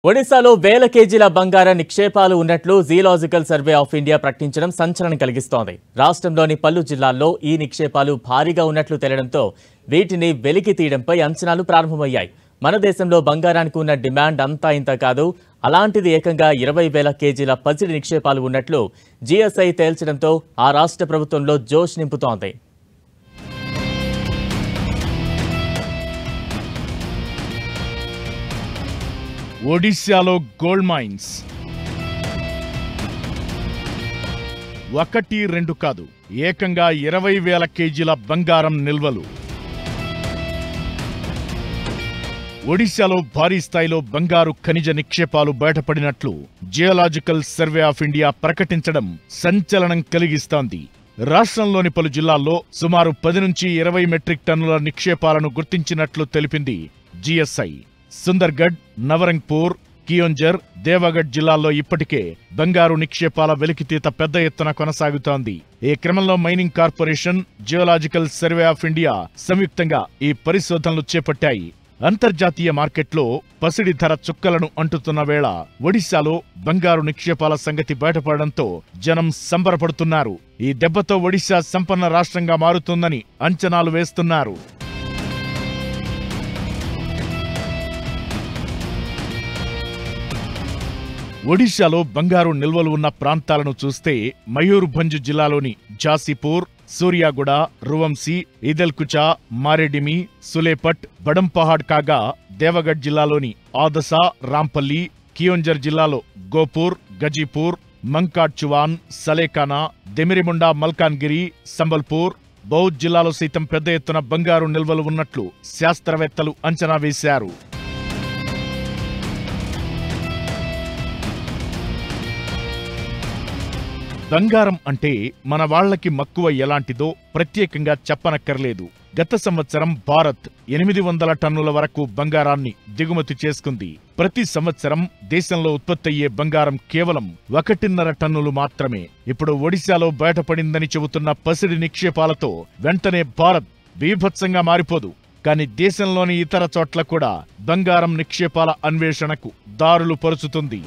ఒడిశాలో వేల కేజీల బంగారం నిక్షేపాలు ఉన్నట్లు జియోలాజికల్ సర్వే ఆఫ్ ఇండియా ప్రకటించడం సంచలనం కలిగిస్తోంది. రాష్ట్రంలోని పలు జిల్లాల్లో ఈ నిక్షేపాలు భారీగా ఉన్నట్లు తేలడంతో వీటిని వెలికి తీయడంపై అంచనాలు ప్రారంభమయ్యాయి. మన దేశంలో బంగారానికి ఉన్న డిమాండ్ అంతా ఇంత కాదు. అలాంటిది ఏకంగా 20,000 కేజీల పసిడి నిక్షేపాలు ఉన్నట్లు జీఎస్ఐ తేల్చడంతో ఆ రాష్ట్ర ప్రభుత్వంలో జోష్ నింపుతోంది. ఒడిశాలో గోల్డ్ మైన్స్ 1-2 కాదు, ఏకంగా 20,000 కేజీల బంగారం నిల్వలు. ఒడిశాలో భారీ స్థాయిలో బంగారు ఖనిజ నిక్షేపాలు బయటపడినట్లు జియోలాజికల్ సర్వే ఆఫ్ ఇండియా ప్రకటించడం సంచలనం కలిగిస్తోంది. రాష్ట్రంలోని పలు జిల్లాల్లో సుమారు 10 నుంచి 20 మెట్రిక్ టన్నుల నిక్షేపాలను గుర్తించినట్లు తెలిపింది జీఎస్ఐ. సుందర్గఢ్, నవరంగ్పూర్, కియోంజర్, దేవగఢ్ జిల్లాల్లో ఇప్పటికే బంగారు నిక్షేపాల వెలికితీత పెద్ద ఎత్తున కొనసాగుతోంది. ఈ క్రమంలో mining corporation, geological survey of India సంయుక్తంగా ఈ పరిశోధనలు చేపట్టాయి. అంతర్జాతీయ మార్కెట్లో పసిడి ధర చుక్కలను అంటుతున్న వేళ ఒడిశాలో బంగారు నిక్షేపాల సంగతి బయటపడడంతో జనం సంబరపడుతున్నారు. ఈ దెబ్బతో ఒడిశా సంపన్న రాష్ట్రంగా మారుతుందని అంచనాలు వేస్తున్నారు. ఒడిశాలో బంగారు నిల్వలు ఉన్న ప్రాంతాలను చూస్తే మయూర్భంజ్ జిల్లాలోని జాసిపూర్, సూర్యాగూడ, రువంసి, ఇదల్కుచా, మారేడిమి, సులేపట్, బడంపహాడ్ కాగా దేవగఢ్ జిల్లాలోని ఆదసా, రాంపల్లి, కియోంజర్ జిల్లాలో గోపూర్, గజీపూర్, మంకాడ్చువాన్, సలేకానా, దెమిరిముండా, మల్కాన్గిరి, సంబల్పూర్, బౌద్ధ్ జిల్లాలో సైతం పెద్ద ఎత్తున బంగారు నిల్వలు ఉన్నట్లు శాస్త్రవేత్తలు అంచనా వేశారు. బంగారం అంటే మన వాళ్లకి మక్కువ ఎలాంటిదో ప్రత్యేకంగా చెప్పనక్కర్లేదు. గత సంవత్సరం భారత్ 800 టన్నుల వరకు బంగారాన్ని దిగుమతి చేసుకుంది. ప్రతి సంవత్సరం దేశంలో ఉత్పత్తయ్యే బంగారం కేవలం 1.5 టన్నులు మాత్రమే. ఇప్పుడు ఒడిశాలో బయటపడిందని చెబుతున్న పసిడి నిక్షేపాలతో వెంటనే భారత్ బీభత్సంగా మారిపోదు. కానీ దేశంలోని ఇతర చోట్ల కూడా బంగారం నిక్షేపాల అన్వేషణకు దారులు పరుచుతుంది.